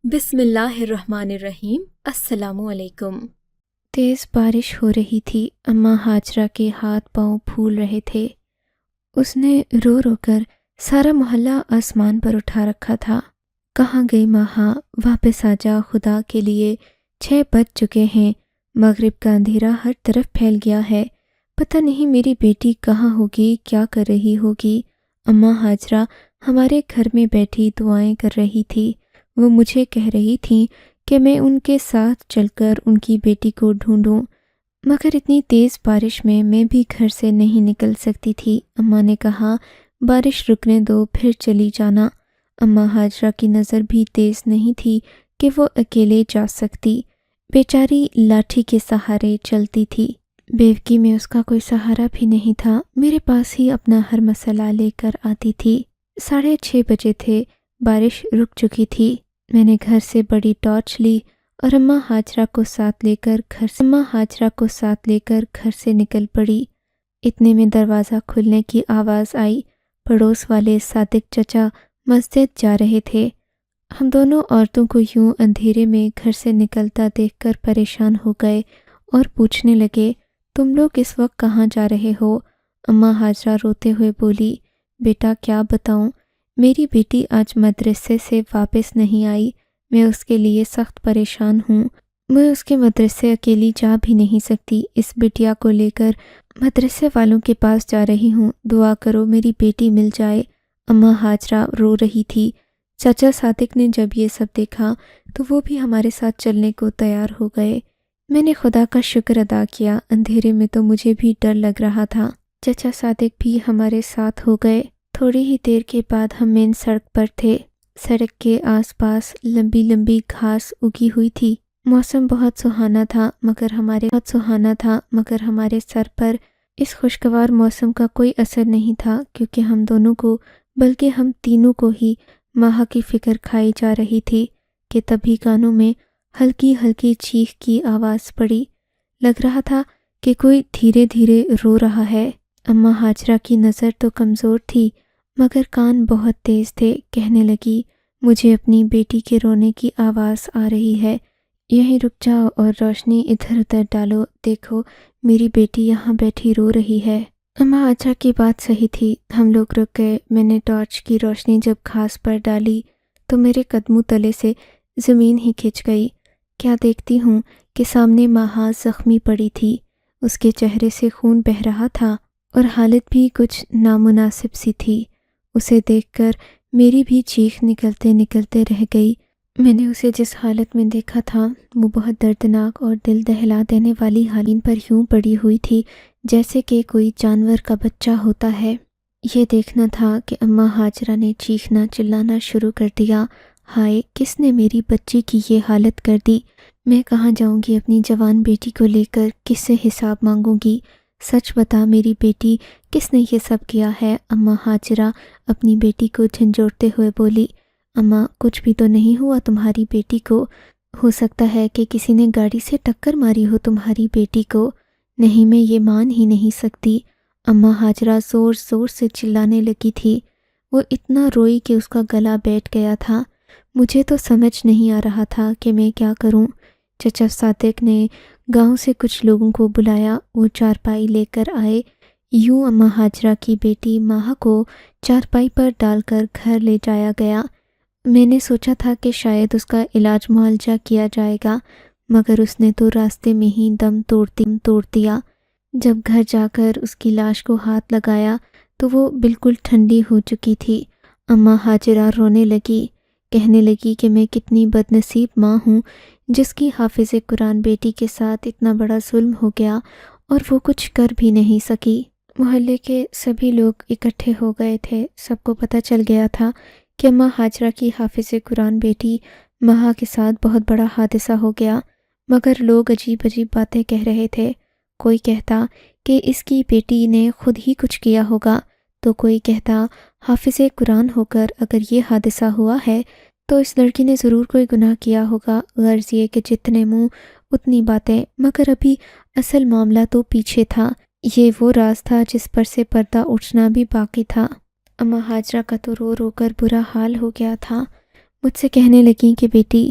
بسم اللہ الرحمن الرحیم۔ السلام علیکم۔ تیز بارش ہو رہی تھی۔ اماں ہاجرہ کے ہاتھ پاؤں پھول رہے تھے۔ اس نے رو رو کر سارا محلہ آسمان پر اٹھا رکھا تھا۔ کہاں گئی ماہا، واپس آ جا، خدا کے لیے 6 بج چکے ہیں، مغرب کا اندھیرا ہر طرف پھیل گیا ہے، پتہ نہیں میری بیٹی کہاں ہوگی، کیا کر رہی ہوگی۔ اماں ہاجرہ ہمارے گھر میں بیٹھی دعائیں کر رہی تھی۔ وہ مجھے کہہ رہی تھیں کہ میں ان کے ساتھ چل کر ان کی بیٹی کو ڈھونڈوں، مگر اتنی تیز بارش میں بھی گھر سے نہیں نکل سکتی تھی۔ اماں نے کہا بارش رکنے دو، پھر چلی جانا۔ اماں ہاجرہ کی نظر بھی تیز نہیں تھی کہ وہ اکیلے جا سکتی، بیچاری لاٹھی کے سہارے چلتی تھی۔ بیوگی میں اس کا کوئی سہارا بھی نہیں تھا، میرے پاس ہی اپنا ہر مسئلہ لے کر آتی تھی۔ 6:30 بجے تھے، بارش رک چکی تھی۔ میں نے گھر سے بڑی ٹارچ لی اور اماں ہاجرہ کو ساتھ لے کر گھر سے نکل پڑی۔ اتنے میں دروازہ کھلنے کی آواز آئی۔ پڑوس والے صادق چچا مسجد جا رہے تھے۔ ہم دونوں عورتوں کو یوں اندھیرے میں گھر سے نکلتا دیکھ کر پریشان ہو گئے اور پوچھنے لگے، تم لوگ اس وقت کہاں جا رہے ہو؟ اماں ہاجرہ روتے ہوئے بولی، بیٹا کیا بتاؤں، میری بیٹی آج مدرسے سے واپس نہیں آئی، میں اس کے لیے سخت پریشان ہوں۔ میں اس کے مدرسے اکیلی جا بھی نہیں سکتی، اس بٹیا کو لے کر مدرسے والوں کے پاس جا رہی ہوں، دعا کرو میری بیٹی مل جائے۔ اماں ہاجرہ رو رہی تھی۔ چچا صادق نے جب یہ سب دیکھا تو وہ بھی ہمارے ساتھ چلنے کو تیار ہو گئے۔ میں نے خدا کا شکر ادا کیا، اندھیرے میں تو مجھے بھی ڈر لگ رہا تھا۔ چچا صادق بھی ہمارے ساتھ ہو گئے۔ تھوڑی ہی دیر کے بعد ہم مین سڑک پر تھے۔ سڑک کے آس پاس لمبی لمبی گھاس اگی ہوئی تھی۔ موسم بہت سہانا تھا مگر ہمارے سر پر اس خوشگوار موسم کا کوئی اثر نہیں تھا، کیونکہ ہم دونوں کو بلکہ ہم تینوں کو ہی ماہا کی فکر کھائی جا رہی تھی کہ تبھی کانوں میں ہلکی ہلکی چیخ کی آواز پڑی۔ لگ رہا تھا کہ کوئی دھیرے دھیرے رو رہا ہے۔ اماں ہاجرہ کی نظر تو کمزور تھی مگر کان بہت تیز تھے۔ کہنے لگی، مجھے اپنی بیٹی کے رونے کی آواز آ رہی ہے، یہیں رک جاؤ اور روشنی ادھر ادھر ڈالو، دیکھو میری بیٹی یہاں بیٹھی رو رہی ہے۔ اماں ہاجرہ کی بات صحیح تھی۔ ہم لوگ رک گئے۔ میں نے ٹارچ کی روشنی جب گھاس پر ڈالی تو میرے قدموں تلے سے زمین ہی کھنچ گئی۔ کیا دیکھتی ہوں کہ سامنے ماہا زخمی پڑی تھی، اس کے چہرے سے خون بہہ رہا تھا اور حالت بھی کچھ نامناسب سی تھی۔ اسے دیکھ کر میری بھی چیخ نکلتے نکلتے رہ گئی۔ میں نے اسے جس حالت میں دیکھا تھا وہ بہت دردناک اور دل دہلا دینے والی حالت پر یوں پڑی ہوئی تھی جیسے کہ کوئی جانور کا بچہ ہوتا ہے۔ یہ دیکھنا تھا کہ اماں ہاجرہ نے چیخنا چلانا شروع کر دیا، ہائے کس نے میری بچی کی یہ حالت کر دی؟ میں کہاں جاؤں گی اپنی جوان بیٹی کو لے کر، کس سے حساب مانگوں گی؟ سچ بتا میری بیٹی، کس نے یہ سب کیا ہے؟ اماں ہاجرہ اپنی بیٹی کو جھنجھوڑتے ہوئے بولی، اماں کچھ بھی تو نہیں ہوا تمہاری بیٹی کو، ہو سکتا ہے کہ کسی نے گاڑی سے ٹکر ماری ہو تمہاری بیٹی کو۔ نہیں، میں یہ مان ہی نہیں سکتی۔ اماں ہاجرہ زور زور سے چلانے لگی تھی۔ وہ اتنا روئی کہ اس کا گلا بیٹھ گیا تھا۔ مجھے تو سمجھ نہیں آ رہا تھا کہ میں کیا کروں۔ چچا صادق نے گاؤں سے کچھ لوگوں کو بلایا، وہ چارپائی لے کر آئے۔ یوں اماں ہاجرہ کی بیٹی ماہا کو چارپائی پر ڈال کر گھر لے جایا گیا۔ میں نے سوچا تھا کہ شاید اس کا علاج معالجہ کیا جائے گا، مگر اس نے تو راستے میں ہی دم توڑ دیا۔ جب گھر جا کر اس کی لاش کو ہاتھ لگایا تو وہ بالکل ٹھنڈی ہو چکی تھی۔ اماں ہاجرہ رونے لگی، کہنے لگی کہ میں کتنی بد نصیب ماں ہوں جس کی حافظ قرآن بیٹی کے ساتھ اتنا بڑا ظلم ہو گیا اور وہ کچھ کر بھی نہیں سکی۔ محلے کے سبھی لوگ اکٹھے ہو گئے تھے۔ سب کو پتہ چل گیا تھا کہ اماں ہاجرہ کی حافظ قرآن بیٹی ماہا کے ساتھ بہت بڑا حادثہ ہو گیا، مگر لوگ عجیب عجیب باتیں کہہ رہے تھے۔ کوئی کہتا کہ اس کی بیٹی نے خود ہی کچھ کیا ہوگا، تو کوئی کہتا حافظ قرآن ہو کر اگر یہ حادثہ ہوا ہے تو اس لڑکی نے ضرور کوئی گناہ کیا ہوگا۔ غرض یہ کہ جتنے منہ اتنی باتیں، مگر ابھی اصل معاملہ تو پیچھے تھا۔ یہ وہ راز تھا جس پر سے پردہ اٹھنا بھی باقی تھا۔ اماں ہاجرہ کا تو رو رو کر برا حال ہو گیا تھا۔ مجھ سے کہنے لگیں کہ بیٹی،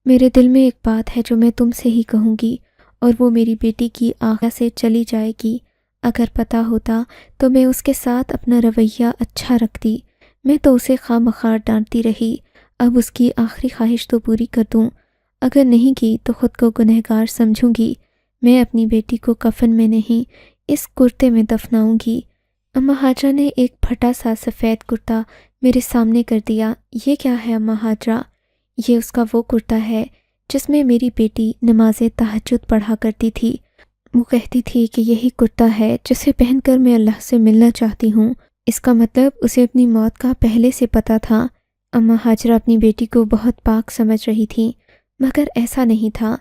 میرے دل میں ایک بات ہے جو میں تم سے ہی کہوں گی، اور وہ میری بیٹی کی آنکھ سے چلی جائے گی۔ اگر پتہ ہوتا تو میں اس کے ساتھ اپنا رویہ اچھا رکھتی، میں تو اسے خواہ مخواہ ڈانٹتی رہی۔ اب اس کی آخری خواہش تو پوری کر دوں، اگر نہیں کی تو خود کو گنہگار سمجھوں گی۔ میں اپنی بیٹی کو کفن میں نہیں، اس کرتے میں دفناؤں گی۔ اماں حاجرہ نے ایک پھٹا سا سفید کرتا میرے سامنے کر دیا۔ یہ کیا ہے اماں حاجرہ؟ یہ اس کا وہ کرتا ہے جس میں میری بیٹی نماز تہجد پڑھا کرتی تھی۔ وہ کہتی تھی کہ یہی کرتا ہے جسے پہن کر میں اللہ سے ملنا چاہتی ہوں۔ اس کا مطلب اسے اپنی موت کا پہلے سے پتہ تھا۔ اماں حاجرہ اپنی بیٹی کو بہت پاک سمجھ رہی تھیں، مگر ایسا نہیں تھا۔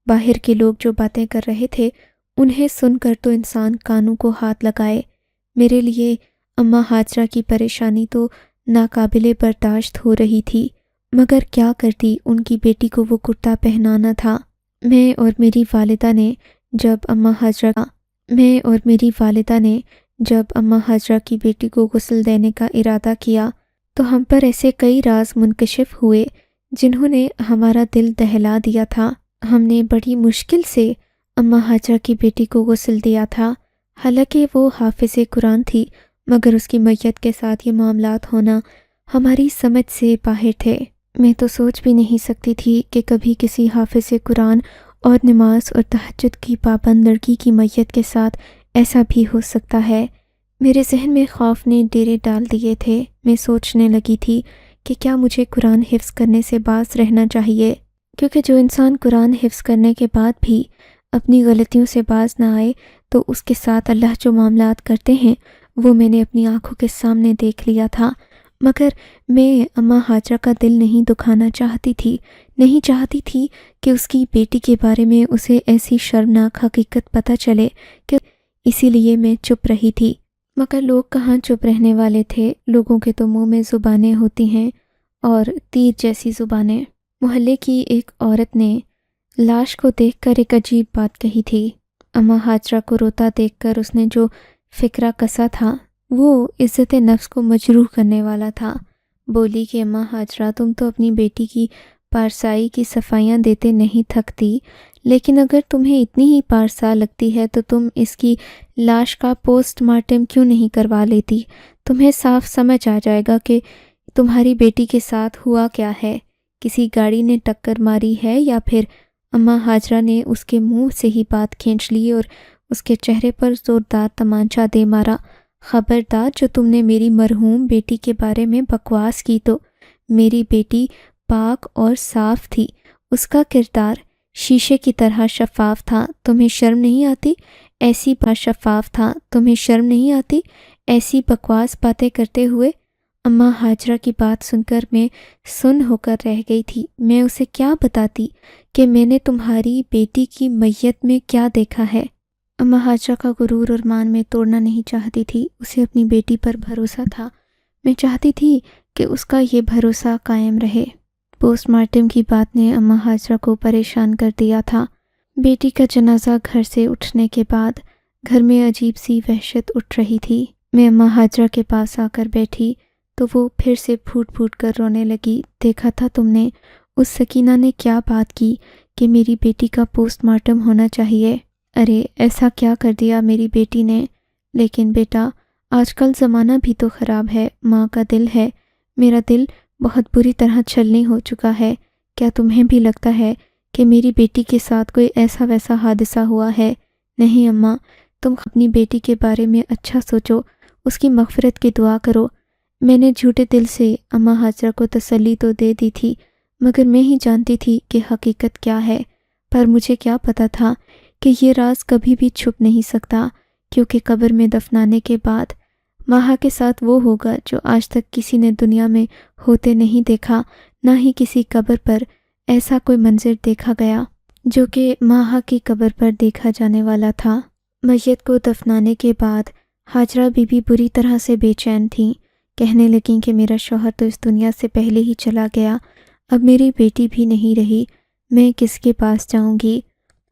باہر کے لوگ جو باتیں کر رہے تھے انہیں سن کر تو انسان کانوں کو ہاتھ لگائے۔ میرے لیے اماں حاجرہ کی پریشانی تو ناقابل برداشت ہو رہی تھی، مگر کیا کرتی، ان کی بیٹی کو وہ کرتا پہنانا تھا۔ میں اور میری والدہ نے جب اماں حاجرہ کی بیٹی کو غسل دینے کا ارادہ کیا تو ہم پر ایسے کئی راز منکشف ہوئے جنہوں نے ہمارا دل دہلا دیا تھا۔ ہم نے بڑی مشکل سے اماں حاجرہ کی بیٹی کو غسل دیا تھا، حالانکہ وہ حافظ قرآن تھی، مگر اس کی میت کے ساتھ یہ معاملات ہونا ہماری سمجھ سے باہر تھے۔ میں تو سوچ بھی نہیں سکتی تھی کہ کبھی کسی حافظ قرآن اور نماز اور تہجد کی پابند لڑکی کی میت کے ساتھ ایسا بھی ہو سکتا ہے۔ میرے ذہن میں خوف نے ڈیرے ڈال دیے تھے۔ میں سوچنے لگی تھی کہ کیا مجھے قرآن حفظ کرنے سے باز رہنا چاہیے، کیونکہ جو انسان قرآن حفظ کرنے کے بعد بھی اپنی غلطیوں سے باز نہ آئے تو اس کے ساتھ اللہ جو معاملات کرتے ہیں وہ میں نے اپنی آنکھوں کے سامنے دیکھ لیا تھا۔ مگر میں اماں حاجرہ کا دل نہیں دکھانا چاہتی تھی کہ اس کی بیٹی کے بارے میں اسے ایسی شرمناک حقیقت پتہ چلے کہ اسی لیے میں چپ رہی تھی۔ مگر لوگ کہاں چپ رہنے والے تھے، لوگوں کے تو منہ میں زبانیں ہوتی ہیں اور تیر جیسی زبانیں۔ محلے کی ایک عورت نے لاش کو دیکھ کر ایک عجیب بات کہی تھی۔ اماں حاجرہ کو روتا دیکھ کر اس نے جو فکرہ کسا تھا وہ عزت نفس کو مجروح کرنے والا تھا۔ بولی کہ اماں حاجرہ، تم تو اپنی بیٹی کی پارسائی کی صفائیاں دیتے نہیں تھکتی، لیکن اگر تمہیں اتنی ہی پارسا لگتی ہے تو تم اس کی لاش کا پوسٹ مارٹم کیوں نہیں کروا لیتی؟ تمہیں صاف سمجھ آ جائے گا کہ تمہاری بیٹی کے ساتھ ہوا کیا ہے، کسی گاڑی نے ٹکر ماری ہے یا پھر اماں حاجرہ نے اس کے منہ سے ہی بات کھینچ لی اور اس کے چہرے پر زوردار تمانچہ دے مارا۔ خبردار، جو تم نے میری مرحوم بیٹی کے بارے میں بکواس کی تو میری بیٹی پاک اور صاف تھی، اس کا کردار شیشے کی طرح شفاف تھا، تمہیں شرم نہیں آتی؟ ایسی بکواس باتیں کرتے ہوئے؟ اماں حاجرہ کی بات سن کر میں سن ہو کر رہ گئی تھی۔ میں اسے کیا بتاتی کہ میں نے تمہاری بیٹی کی میت میں کیا دیکھا ہے؟ اماں حاجرہ کا غرور اور مان میں توڑنا نہیں چاہتی تھی، اسے اپنی بیٹی پر بھروسہ تھا۔ میں چاہتی تھی کہ اس کا یہ بھروسہ قائم رہے۔ پوسٹ مارٹم کی بات نے اماں حاجرہ کو پریشان کر دیا تھا۔ بیٹی کا جنازہ گھر سے اٹھنے کے بعد گھر میں عجیب سی وحشت اٹھ رہی تھی۔ میں اماں حاجرہ کے پاس آ کر بیٹھی تو وہ پھر سے پھوٹ پھوٹ کر رونے لگی۔ دیکھا تھا تم نے اس سکینہ نے کیا بات کی کہ میری بیٹی کا پوسٹ مارٹم ہونا چاہیے؟ ارے ایسا کیا کر دیا میری بیٹی نے؟ لیکن بیٹا، آج کل زمانہ بھی تو خراب ہے، ماں کا دل ہے، میرا دل بہت بری طرح چھلنی ہو چکا ہے۔ کیا تمہیں بھی لگتا ہے کہ میری بیٹی کے ساتھ کوئی ایسا ویسا حادثہ ہوا ہے؟ نہیں اماں، تم اپنی بیٹی کے بارے میں اچھا سوچو، اس کی مغفرت کی دعا کرو۔ میں نے جھوٹے دل سے اماں حاجرہ کو تسلی تو دے دی تھی، مگر میں ہی جانتی تھی کہ حقیقت کیا ہے۔ پر مجھے کیا پتا تھا کہ یہ راز کبھی بھی چھپ نہیں سکتا، کیونکہ قبر میں دفنانے کے بعد ماہا کے ساتھ وہ ہوگا جو آج تک کسی نے دنیا میں ہوتے نہیں دیکھا، نہ ہی کسی قبر پر ایسا کوئی منظر دیکھا گیا جو کہ ماہا کی قبر پر دیکھا جانے والا تھا۔ میت کو دفنانے کے بعد حاجرہ بی بی بری طرح سے بے چین تھیں، کہنے لگیں کہ میرا شوہر تو اس دنیا سے پہلے ہی چلا گیا، اب میری بیٹی بھی نہیں رہی، میں کس کے پاس جاؤں گی؟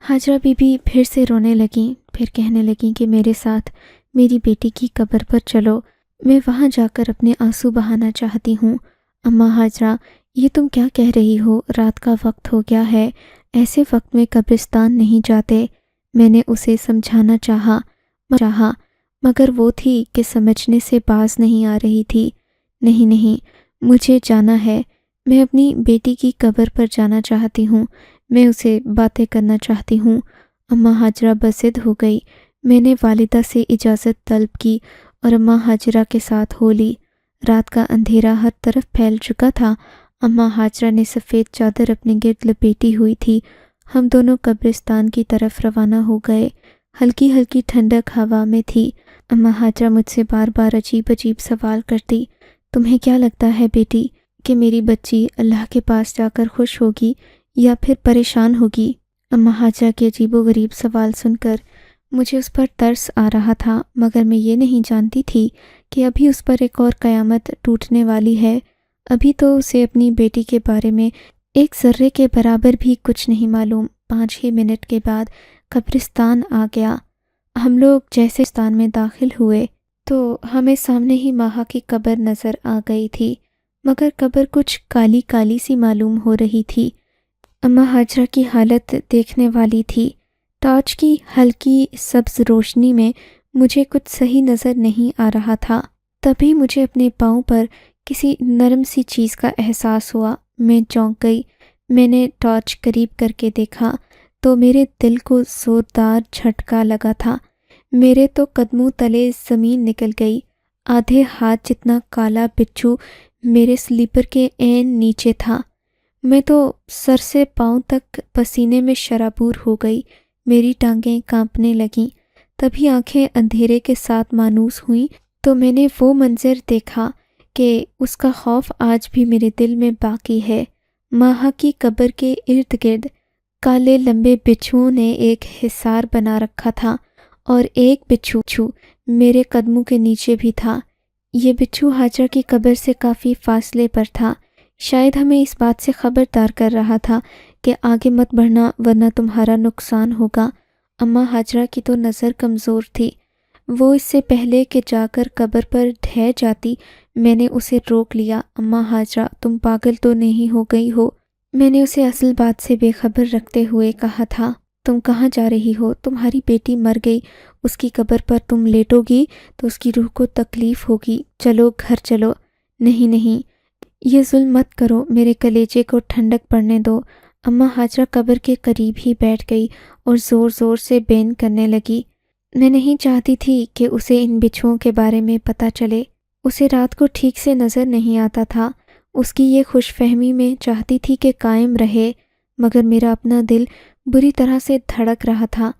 حاجرہ بی بی پھر سے رونے لگیں، پھر کہنے لگیں کہ میرے ساتھ میری بیٹی کی قبر پر چلو، میں وہاں جا کر اپنے آنسو بہانا چاہتی ہوں۔ اماں حاجرہ، یہ تم کیا کہہ رہی ہو؟ رات کا وقت ہو گیا ہے، ایسے وقت میں قبرستان نہیں جاتے۔ میں نے اسے سمجھانا چاہا مگر وہ تھی کہ سمجھنے سے باز نہیں آ رہی تھی۔ نہیں نہیں، مجھے جانا ہے، میں اپنی بیٹی کی قبر پر جانا چاہتی ہوں، میں اسے باتیں کرنا چاہتی ہوں۔ اماں ہاجرہ بضد ہو گئی۔ میں نے والدہ سے اجازت طلب کی اور اماں ہاجرہ کے ساتھ ہو لی۔ رات کا اندھیرا ہر طرف پھیل چکا تھا۔ اماں ہاجرہ نے سفید چادر اپنے گرد لپیٹی ہوئی تھی۔ ہم دونوں قبرستان کی طرف روانہ ہو گئے۔ ہلکی ہلکی ٹھنڈک ہوا میں تھی۔ اماں ہاجرہ مجھ سے بار بار عجیب عجیب سوال کرتی۔ تمہیں کیا لگتا ہے بیٹی کہ میری بچی اللہ کے پاس جا کر خوش ہوگی یا پھر پریشان ہوگی؟ اماں ہاجرہ کے عجیب و غریب سوال سن کر مجھے اس پر ترس آ رہا تھا، مگر میں یہ نہیں جانتی تھی کہ ابھی اس پر ایک اور قیامت ٹوٹنے والی ہے۔ ابھی تو اسے اپنی بیٹی کے بارے میں ایک ذرے کے برابر بھی کچھ نہیں معلوم۔ 5 منٹ کے بعد قبرستان آ گیا۔ ہم لوگ جیسے قبرستان میں داخل ہوئے تو ہمیں سامنے ہی ماہا کی قبر نظر آ گئی تھی، مگر قبر کچھ کالی کالی سی معلوم ہو رہی تھی۔ اماں ہاجرہ کی حالت دیکھنے والی تھی۔ ٹارچ کی ہلکی سبز روشنی میں مجھے کچھ صحیح نظر نہیں آ رہا تھا۔ تبھی مجھے اپنے پاؤں پر کسی نرم سی چیز کا احساس ہوا۔ میں چونک گئی۔ میں نے ٹارچ قریب کر کے دیکھا تو میرے دل کو زوردار جھٹکا لگا تھا۔ میرے تو قدموں تلے زمین نکل گئی۔ آدھے ہاتھ جتنا کالا بچھو میرے سلیپر کے عین نیچے تھا۔ میں تو سر سے پاؤں تک پسینے میں شرابور ہو گئی۔ میری ٹانگیں کانپنے لگیں۔ تبھی آنکھیں اندھیرے کے ساتھ مانوس ہوئیں تو میں نے وہ منظر دیکھا کہ اس کا خوف آج بھی میرے دل میں باقی ہے۔ ماہا کی قبر کے ارد گرد کالے لمبے بچھوؤں نے ایک حصار بنا رکھا تھا، اور ایک بچھو میرے قدموں کے نیچے بھی تھا۔ یہ بچھو ہاجرہ کی قبر سے کافی فاصلے پر تھا۔ شاید ہمیں اس بات سے خبردار کر رہا تھا کہ آگے مت بڑھنا ورنہ تمہارا نقصان ہوگا۔ اماں ہاجرہ کی تو نظر کمزور تھی۔ وہ اس سے پہلے کہ جا کر قبر پر ڈھہ جاتی، میں نے اسے روک لیا۔ اماں ہاجرہ، تم پاگل تو نہیں ہو گئی ہو؟ میں نے اسے اصل بات سے بے خبر رکھتے ہوئے کہا تھا۔ تم کہاں جا رہی ہو؟ تمہاری بیٹی مر گئی، اس کی قبر پر تم لیٹو گی تو اس کی روح کو تکلیف ہوگی۔ چلو گھر چلو۔ نہیں نہیں، یہ ظلم مت کرو، میرے کلیجے کو ٹھنڈک پڑنے دو۔ اماں ہاجرہ قبر کے قریب ہی بیٹھ گئی اور زور زور سے بین کرنے لگی۔ میں نہیں چاہتی تھی کہ اسے ان بچھوؤں کے بارے میں پتہ چلے۔ اسے رات کو ٹھیک سے نظر نہیں آتا تھا۔ اس کی یہ خوش فہمی میں چاہتی تھی کہ قائم رہے، مگر میرا اپنا دل بری طرح سے دھڑک رہا تھا۔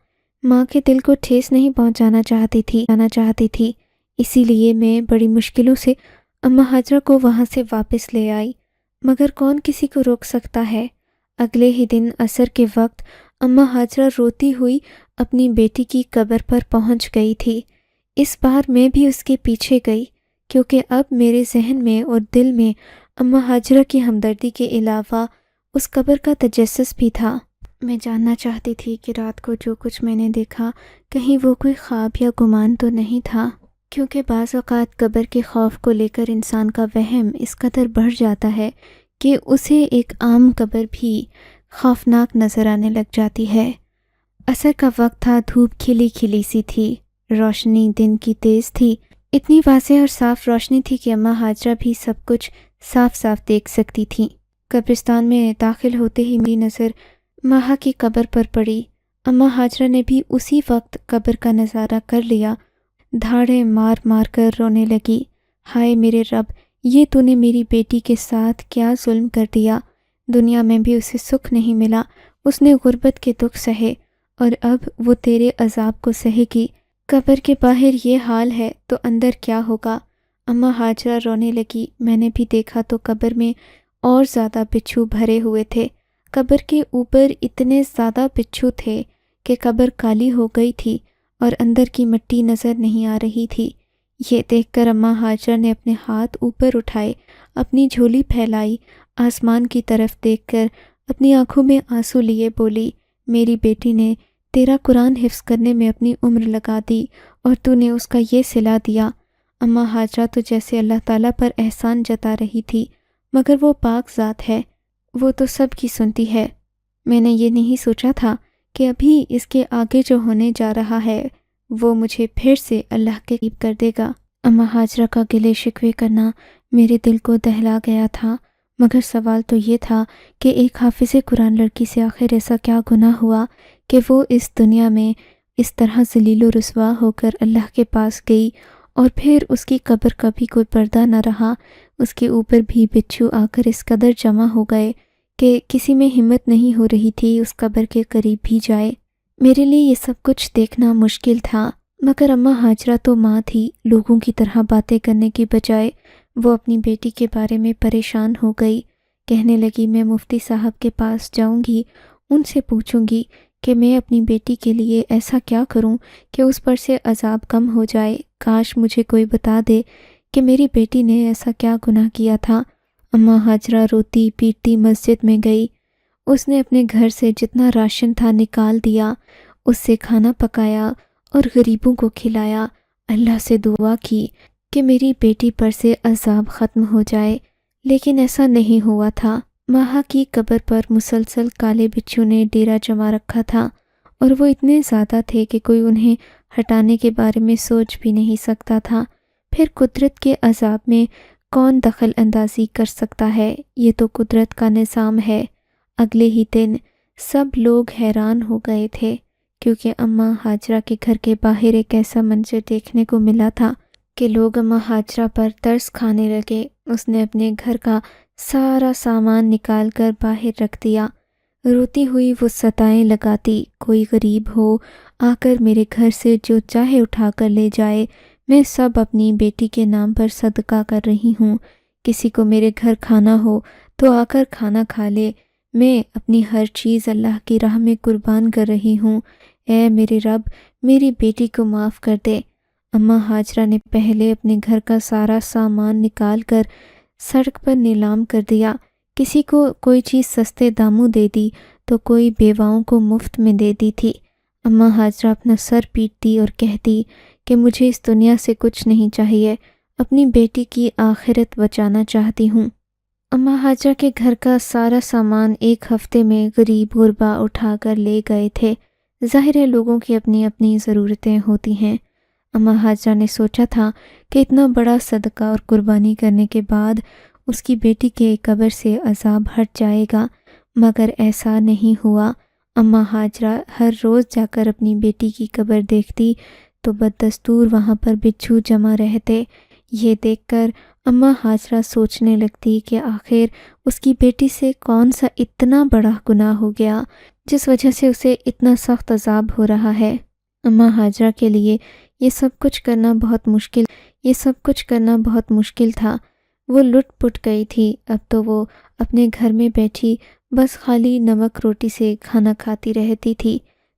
ماں کے دل کو ٹھیس نہیں پہنچانا چاہتی تھی، اسی لیے میں بڑی مشکلوں سے اماں ہاجرہ کو وہاں سے واپس لے آئی، مگر کون کسی کو روک سکتا ہے؟ اگلے ہی دن عصر کے وقت اماں ہاجرہ روتی ہوئی اپنی بیٹی کی قبر پر پہنچ گئی تھی۔ اس بار میں بھی اس کے پیچھے گئی، کیونکہ اب میرے ذہن میں اور دل میں اماں ہاجرہ کی ہمدردی کے علاوہ اس قبر کا تجسس بھی تھا۔ میں جاننا چاہتی تھی کہ رات کو جو کچھ میں نے دیکھا کہیں وہ کوئی خواب یا گمان تو نہیں تھا، کیونکہ بعض اوقات قبر کے خوف کو لے کر انسان کا وہم اس قدر بڑھ جاتا ہے کہ اسے ایک عام قبر بھی خوفناک نظر آنے لگ جاتی ہے۔ عصر کا وقت تھا، دھوپ کھلی کھلی سی تھی، روشنی دن کی تیز تھی، اتنی واضح اور صاف روشنی تھی کہ اماں ہاجرہ بھی سب کچھ صاف صاف دیکھ سکتی تھیں۔ قبرستان میں داخل ہوتے ہی میری نظر ماہا کی قبر پر پڑی۔ اماں ہاجرہ نے بھی اسی وقت قبر کا نظارہ کر لیا، دھاڑیں مار مار کر رونے لگی۔ ہائے میرے رب، یہ تو نے میری بیٹی کے ساتھ کیا ظلم کر دیا۔ دنیا میں بھی اسے سکھ نہیں ملا، اس نے غربت کے دکھ سہے، اور اب وہ تیرے عذاب کو سہے گی۔ قبر کے باہر یہ حال ہے تو اندر کیا ہوگا؟ اماں ہاجرہ رونے لگی۔ میں نے بھی دیکھا تو قبر میں اور زیادہ بچھو بھرے ہوئے تھے۔ قبر کے اوپر اتنے زیادہ بچھو تھے کہ قبر کالی ہو گئی تھی اور اندر کی مٹی نظر نہیں آ رہی تھی۔ یہ دیکھ کر اماں ہاجرہ نے اپنے ہاتھ اوپر اٹھائے، اپنی جھولی پھیلائی، آسمان کی طرف دیکھ کر اپنی آنکھوں میں آنسو لیے بولی، میری بیٹی نے تیرا قرآن حفظ کرنے میں اپنی عمر لگا دی اور تو نے اس کا یہ صلہ دیا۔ اماں ہاجرہ تو جیسے اللہ تعالیٰ پر احسان جتا رہی تھی، مگر وہ پاک ذات ہے، وہ تو سب کی سنتی ہے۔ میں نے یہ نہیں سوچا تھا کہ ابھی اس کے آگے جو ہونے جا رہا ہے وہ مجھے پھر سے اللہ کے قریب کر دے گا۔ اماں ہاجرہ کا گلے شکوے کرنا میرے دل کو دہلا گیا تھا، مگر سوال تو یہ تھا کہ ایک حافظ قرآن لڑکی سے آخر ایسا کیا گناہ ہوا کہ وہ اس دنیا میں اس طرح ذلیل و رسوا ہو کر اللہ کے پاس گئی، اور پھر اس کی قبر کا بھی کوئی پردہ نہ رہا، اس کے اوپر بھی بچھو آ کر اس قدر جمع ہو گئے کہ کسی میں ہمت نہیں ہو رہی تھی اس قبر کے قریب بھی جائے۔ میرے لیے یہ سب کچھ دیکھنا مشکل تھا، مگر اماں ہاجرہ تو ماں تھی، لوگوں کی طرح باتیں کرنے کی بجائے وہ اپنی بیٹی کے بارے میں پریشان ہو گئی۔ کہنے لگی میں مفتی صاحب کے پاس جاؤں گی، ان سے پوچھوں گی کہ میں اپنی بیٹی کے لیے ایسا کیا کروں کہ اس پر سے عذاب کم ہو جائے، کاش مجھے کوئی بتا دے کہ میری بیٹی نے ایسا کیا گناہ کیا تھا۔ اماں ہاجرہ روتی پیٹتی مسجد میں گئی، اس نے اپنے گھر سے جتنا راشن تھا نکال دیا، اس سے کھانا پکایا اور غریبوں کو کھلایا، اللہ سے دعا کی کہ میری بیٹی پر سے عذاب ختم ہو جائے، لیکن ایسا نہیں ہوا تھا۔ ماہا کی قبر پر مسلسل کالے بچھو نے ڈیرا جما رکھا تھا، اور وہ اتنے زیادہ تھے کہ کوئی انہیں ہٹانے کے بارے میں سوچ بھی نہیں سکتا تھا۔ پھر قدرت کے عذاب میں کون دخل اندازی کر سکتا ہے؟ یہ تو قدرت کا نظام ہے۔ اگلے ہی دن سب لوگ حیران ہو گئے تھے، کیونکہ اماں ہاجرہ کے گھر کے باہر ایک ایسا منظر دیکھنے کو ملا تھا کہ لوگ اماں ہاجرہ پر ترس کھانے لگے۔ اس نے اپنے گھر کا سارا سامان نکال کر باہر رکھ دیا۔ روتی ہوئی وہ ستائیں لگاتی، کوئی غریب ہو آ کر میرے گھر سے جو چاہے اٹھا کر لے جائے، میں سب اپنی بیٹی کے نام پر صدقہ کر رہی ہوں۔ کسی کو میرے گھر کھانا ہو تو آ کر کھانا کھا لے، میں اپنی ہر چیز اللہ کی راہ میں قربان کر رہی ہوں۔ اے میرے رب، میری بیٹی کو معاف کر دے۔ اماں ہاجرہ نے پہلے اپنے گھر کا سارا سامان نکال کر سڑک پر نیلام کر دیا، کسی کو کوئی چیز سستے داموں دے دی تو کوئی بیواؤں کو مفت میں دے دی تھی۔ اماں ہاجرہ اپنا سر پیٹتی اور کہتی کہ مجھے اس دنیا سے کچھ نہیں چاہیے، اپنی بیٹی کی آخرت بچانا چاہتی ہوں۔ اماں ہاجرہ کے گھر کا سارا سامان ایک ہفتے میں غریب غربا اٹھا کر لے گئے تھے۔ ظاہر ہے لوگوں کی اپنی اپنی ضرورتیں ہوتی ہیں۔ اماں ہاجرہ نے سوچا تھا کہ اتنا بڑا صدقہ اور قربانی کرنے کے بعد اس کی بیٹی کے قبر سے عذاب ہٹ جائے گا، مگر ایسا نہیں ہوا۔ اماں ہاجرہ ہر روز جا کر اپنی بیٹی کی قبر دیکھتی تو بددستور وہاں پر بچھو جمع رہتے۔ یہ دیکھ کر اماں ہاجرہ سوچنے لگتی کہ آخر اس کی بیٹی سے کون سا اتنا بڑا گناہ ہو گیا جس وجہ سے اسے اتنا سخت عذاب ہو رہا ہے۔ اماں ہاجرہ کے لیے یہ سب کچھ کرنا بہت مشکل تھا۔ وہ لٹ پٹ گئی تھی۔ اب تو وہ اپنے گھر میں بیٹھی بس خالی نمک روٹی سے کھانا کھاتی رہتی تھی۔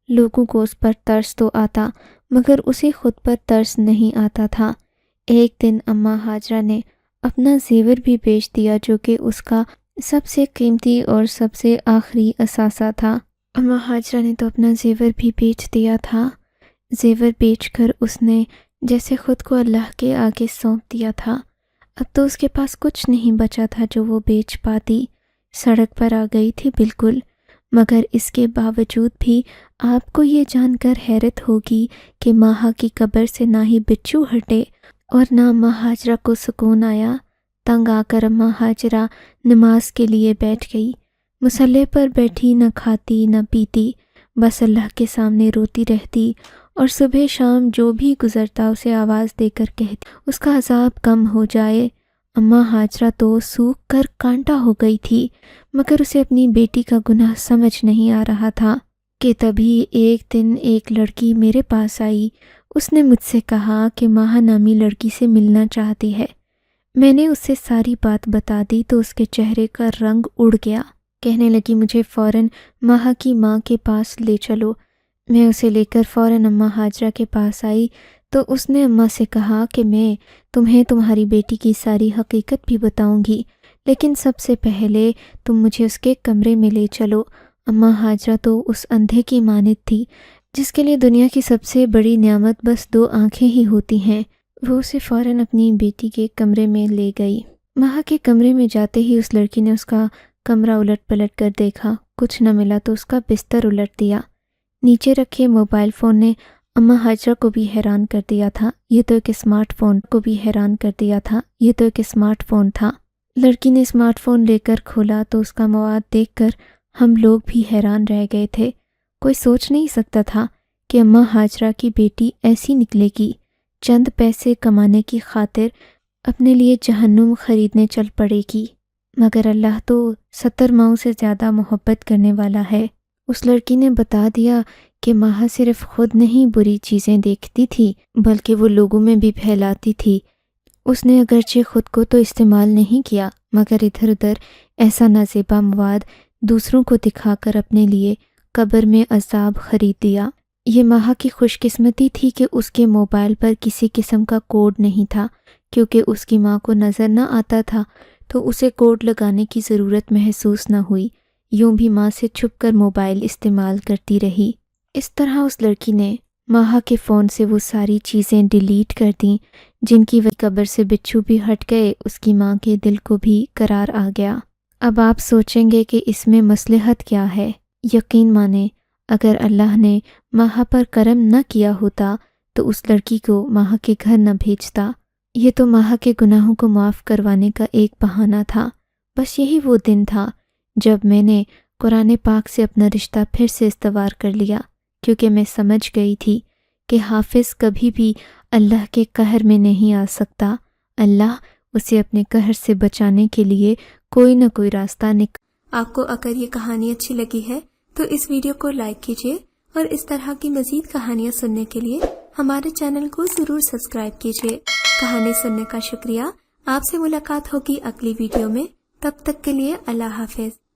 لوگوں کو اس پر ترس تو آتا، مگر اسے خود پر ترس نہیں آتا تھا۔ ایک دن اماں ہاجرہ نے اپنا زیور بھی بیچ دیا، جو کہ اس کا سب سے قیمتی اور سب سے آخری اثاثہ تھا۔ اماں ہاجرہ نے تو اپنا زیور بھی بیچ دیا تھا۔ زیور بیچ کر اس نے جیسے خود کو اللہ کے آگے سونپ دیا تھا۔ اب تو اس کے پاس کچھ نہیں بچا تھا جو وہ بیچ پاتی۔ سڑک پر آ گئی تھی بالکل، مگر اس کے باوجود بھی آپ کو یہ جان کر حیرت ہوگی کہ ماہا کی قبر سے نہ ہی بچھو ہٹے اور نہ اماں ہاجرہ کو سکون آیا۔ تنگ آ کر اماں ہاجرہ نماز کے لیے بیٹھ گئی۔ مصلی پر بیٹھی نہ کھاتی نہ پیتی، بس اللہ کے سامنے روتی رہتی، اور صبح شام جو بھی گزرتا اسے آواز دے کر کہتی اس کا عذاب کم ہو جائے۔ اماں ہاجرہ تو سوکھ کر کانٹا ہو گئی تھی، مگر اسے اپنی بیٹی کا گناہ سمجھ نہیں آ رہا تھا کہ تبھی ایک دن ایک لڑکی میرے پاس آئی۔ اس نے مجھ سے کہا کہ ماہا نامی لڑکی سے ملنا چاہتی ہے۔ میں نے اس سے ساری بات بتا دی تو اس کے چہرے کا رنگ اڑ گیا۔ کہنے لگی مجھے فوراً ماہا کی ماں کے پاس لے چلو۔ میں اسے لے کر فوراً اماں ہاجرہ کے پاس آئی تو اس نے اماں سے کہا کہ میں تمہیں تمہاری بیٹی کی ساری حقیقت بھی بتاؤں گی، لیکن سب سے پہلے تم مجھے اس کے کمرے میں لے چلو۔ اماں ہاجرہ تو اس اندھے کی مانند تھی جس کے لیے دنیا کی سب سے بڑی نعمت بس 2 آنکھیں ہی ہوتی ہیں۔ وہ اسے فوراً اپنی بیٹی کے کمرے میں لے گئی۔ ماہا کے کمرے میں جاتے ہی اس لڑکی نے اس کا کمرہ الٹ پلٹ کر دیکھا، کچھ نہ ملا تو اس کا بستر الٹ دیا۔ نیچے رکھے موبائل فون نے اماں ہاجرہ کو بھی حیران کر دیا تھا، یہ تو ایک اسمارٹ فون تھا۔ لڑکی نے اسمارٹ فون لے کر کھولا تو اس کا مواد دیکھ کر ہم لوگ بھی حیران رہ گئے تھے۔ کوئی سوچ نہیں سکتا تھا کہ اماں ہاجرہ کی بیٹی ایسی نکلے گی، چند پیسے کمانے کی خاطر اپنے لیے جہنم خریدنے چل پڑے گی، مگر اللہ تو 70 ماؤں سے زیادہ محبت کرنے والا ہے۔ اس لڑکی نے بتا دیا کہ ماہا صرف خود نہیں بری چیزیں دیکھتی تھی بلکہ وہ لوگوں میں بھی پھیلاتی تھی۔ اس نے اگرچہ خود کو تو استعمال نہیں کیا مگر ادھر ادھر ایسا نازیبا مواد دوسروں کو دکھا کر اپنے لیے قبر میں عذاب خرید دیا۔ یہ ماہا کی خوش قسمتی تھی کہ اس کے موبائل پر کسی قسم کا کوڈ نہیں تھا، کیونکہ اس کی ماں کو نظر نہ آتا تھا تو اسے کوڈ لگانے کی ضرورت محسوس نہ ہوئی، یوں بھی ماں سے چھپ کر موبائل استعمال کرتی رہی۔ اس طرح اس لڑکی نے ماہا کے فون سے وہ ساری چیزیں ڈیلیٹ کر دیں جن کی وجہ قبر سے بچھو بھی ہٹ گئے، اس کی ماں کے دل کو بھی قرار آ گیا۔ اب آپ سوچیں گے کہ اس میں مصلحت کیا ہے؟ یقین مانیں اگر اللہ نے ماہا پر کرم نہ کیا ہوتا تو اس لڑکی کو ماہا کے گھر نہ بھیجتا۔ یہ تو ماہا کے گناہوں کو معاف کروانے کا ایک بہانہ تھا۔ بس یہی وہ دن تھا جب میں نے قرآن پاک سے اپنا رشتہ پھر سے استوار کر لیا، کیونکہ میں سمجھ گئی تھی کہ حافظ کبھی بھی اللہ کے قہر میں نہیں آ سکتا۔ اللہ اسے اپنے قہر سے بچانے کے لیے کوئی نہ کوئی راستہ آپ کو اگر یہ کہانی اچھی لگی ہے تو اس ویڈیو کو لائک کیجیے اور اس طرح کی مزید کہانیاں سننے کے لیے ہمارے چینل کو ضرور سبسکرائب کیجیے۔ کہانی سننے کا شکریہ۔ آپ سے ملاقات ہوگی اگلی ویڈیو میں، تب تک کے لیے اللہ حافظ۔